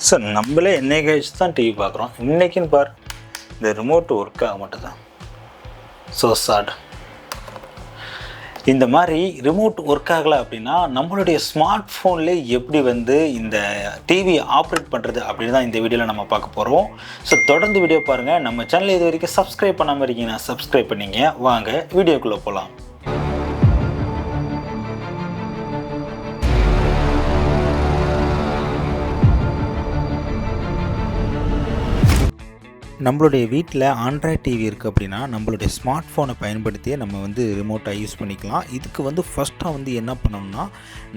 Sir நம்மளே என்னைக்கு கழிச்சு தான் டிவி பார்க்குறோம். இன்றைக்கின்னு பார் இந்த ரிமோட் ஒர்க் ஆக மாட்டேதான். ஸோ சாட் இந்த மாதிரி ரிமோட் ஒர்க் ஆகலை அப்படின்னா நம்மளுடைய ஸ்மார்ட் ஃபோன்லேயே எப்படி இந்த டிவி ஆப்ரேட் பண்ணுறது அப்படின்னு தான் இந்த வீடியோவில் நம்ம பார்க்க போகிறோம். ஸோ தொடர்ந்து வீடியோ பாருங்கள். நம்ம சேனல் இது வரைக்கும் சப்ஸ்கிரைப் பண்ணாமல் இருக்கீங்கன்னா சப்ஸ்கிரைப் பண்ணிங்க. வாங்க வீடியோக்குள்ளே போகலாம். நம்மளுடைய வீட்டில் ஆண்ட்ராய்ட் டிவி இருக்குது அப்படின்னா நம்மளுடைய ஸ்மார்ட் ஃபோனை பயன்படுத்தியே நம்ம ரிமோட்டை யூஸ் பண்ணிக்கலாம். இதுக்கு ஃபஸ்ட்டாக என்ன பண்ணணும்னா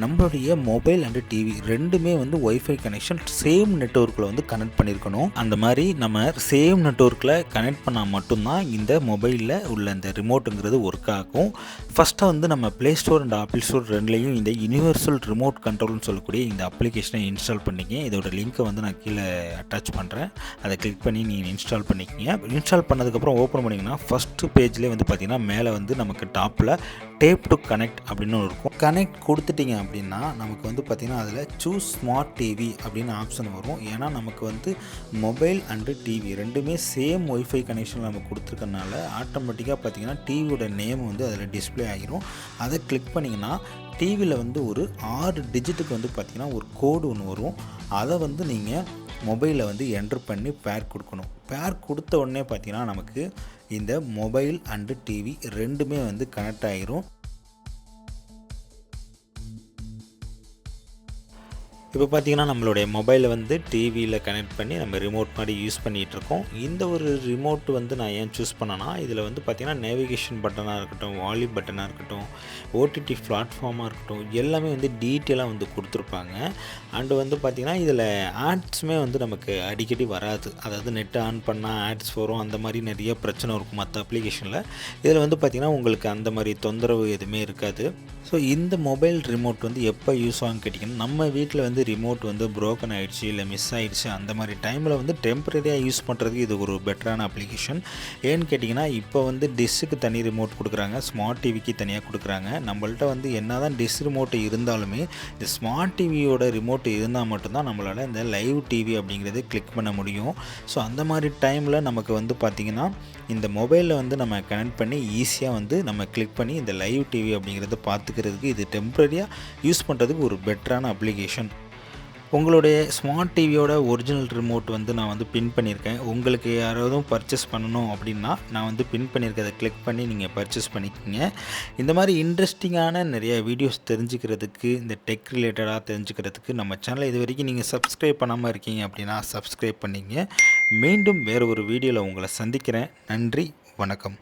நம்மளுடைய மொபைல் அண்டு டிவி ரெண்டுமே ஒய்ஃபை கனெக்ஷன் சேம் நெட்வொர்க்கில் கனெக்ட் பண்ணியிருக்கணும். அந்த மாதிரி நம்ம சேம் நெட்வொர்க்கில் கனெக்ட் பண்ணால் மட்டும்தான் இந்த மொபைலில் உள்ள இந்த ரிமோட்டுங்கிறது ஒர்க் ஆகும். ஃபஸ்ட்டாக நம்ம play store and apple store ரெண்டுலேயும் இந்த யூனிவர்சல் ரிமோட் கண்ட்ரோல்னு சொல்லக்கூடிய இந்த அப்ளிகேஷனை இன்ஸ்டால் பண்ணிங்க. இதோட லிங்க்கை நான் கீழே அட்டாச் பண்ணுறேன். அதை கிளிக் பண்ணி நீங்கள் இன்ஸ்டால் பண்ணிக்கிங்க. இன்ஸ்டால் பண்ணதுக்கப்புறம் ஓப்பன் பண்ணிங்கன்னா ஃபஸ்ட்டு பேஜ்லேயே பார்த்தீங்கன்னா மேலே நமக்கு டாப்பில் டேப் டு கனெக்ட் அப்படின்னு இருக்கும். கனெக்ட் கொடுத்துட்டிங்க அப்படின்னா நமக்கு பார்த்தீங்கன்னா அதில் சூஸ் ஸ்மார்ட் டிவி அப்படின்னு ஆப்ஷன் வரும். ஏன்னா நமக்கு மொபைல் அண்டு டிவி ரெண்டுமே சேம் ஒய்ஃபை கனெக்ஷன் நம்ம கொடுத்துருக்கனால ஆட்டோமேட்டிக்காக பார்த்தீங்கன்னா டிவியோட நேம் அதில் டிஸ்பிளே ஆகிரும். அதை கிளிக் பண்ணிங்கன்னா டிவியில் ஒரு 6 டிஜிட்டுக்கு பார்த்தீங்கன்னா ஒரு கோடு ஒன்று வரும். அதை நீங்கள் மொபைலில் என்ட்ரு பண்ணி பேர் கொடுக்கணும். பேர் கொடுத்த உடனே பார்த்தீங்கன்னா நமக்கு இந்த மொபைல் அண்டு டிவி ரெண்டுமே கனெக்ட் ஆகிரும். இப்போ பார்த்தீங்கன்னா நம்மளுடைய மொபைலை டிவியில் கனெக்ட் பண்ணி நம்ம ரிமோட் மாதிரி யூஸ் பண்ணிகிட்ருக்கோம். இந்த ஒரு ரிமோட் நான் ஏன் சூஸ் பண்ணேன்னா இதில் பார்த்தீங்கன்னா நேவிகேஷன் பட்டனாக இருக்கட்டும், வால்யூம் பட்டனாக இருக்கட்டும், ஓடிடி பிளாட்ஃபார்மாக இருக்கட்டும், எல்லாமே டீட்டெயிலாக கொடுத்துருப்பாங்க. அண்டு பார்த்தீங்கன்னா இதில் ஆட்ஸுமே நமக்கு அடிக்கடி வராது. அதாவது நெட் ஆன் பண்ணால் ஆட்ஸ் வரும். அந்த மாதிரி நிறைய பிரச்சனை இருக்கும் மற்ற அப்ளிகேஷனில். இதில் பார்த்தீங்கன்னா உங்களுக்கு அந்த மாதிரி தொந்தரவு எதுவுமே இருக்காது. ஸோ இந்த மொபைல் ரிமோட் எப்போ யூஸ் ஆகும்னு கேட்டிங்கன்னா நம்ம வீட்டில் ரிமோட் ப்ரோக்கன் ஆகிடுச்சு இல்லை மிஸ் ஆகிடுச்சு அந்த மாதிரி டைமில் டெம்பரரியாக யூஸ் பண்ணுறதுக்கு இது ஒரு பெட்டரான அப்ளிகேஷன். ஏன்னு கேட்டிங்கன்னா இப்போ டிஷ்ஷுக்கு தனி ரிமோட் கொடுக்குறாங்க, ஸ்மார்ட் டிவிக்கு தனியாக கொடுக்குறாங்க. நம்மள்ட்ட என்ன தான் டிஷ் ரிமோட்டு இருந்தாலுமே இந்த ஸ்மார்ட் டிவியோட ரிமோட் இருந்தால் மட்டும்தான் நம்மளால் இந்த லைவ் டிவி அப்படிங்கிறத கிளிக் பண்ண முடியும். ஸோ அந்த மாதிரி டைமில் நமக்கு பார்த்திங்கன்னா இந்த மொபைலில் நம்ம கனெக்ட் பண்ணி ஈஸியாக நம்ம கிளிக் பண்ணி இந்த லைவ் டிவி அப்படிங்கிறத பார்த்துக்கிறதுக்கு இது டெம்பரரியாக யூஸ் பண்ணுறதுக்கு ஒரு பெட்டரான அப்ளிகேஷன். உங்களுடைய ஸ்மார்ட் டிவியோட ஒரிஜினல் ரிமோட் நான் பின் பண்ணியிருக்கேன். உங்களுக்கு யாராவது பர்ச்சேஸ் பண்ணணும் அப்படின்னா நான் பின் பண்ணியிருக்கதை கிளிக் பண்ணி நீங்கள் பர்ச்சேஸ் பண்ணிக்கோங்க. இந்த மாதிரி இன்ட்ரெஸ்டிங்கான நிறைய வீடியோஸ் தெரிஞ்சுக்கிறதுக்கு, இந்த டெக் ரிலேட்டடாக தெரிஞ்சுக்கிறதுக்கு நம்ம சேனலை இது வரைக்கும் நீங்கள் சப்ஸ்கிரைப் பண்ணாமல் இருக்கீங்க அப்படின்னா சப்ஸ்கிரைப் பண்ணிங்க. மீண்டும் வேறு ஒரு வீடியோவில் உங்களை சந்திக்கிறேன். நன்றி, வணக்கம்.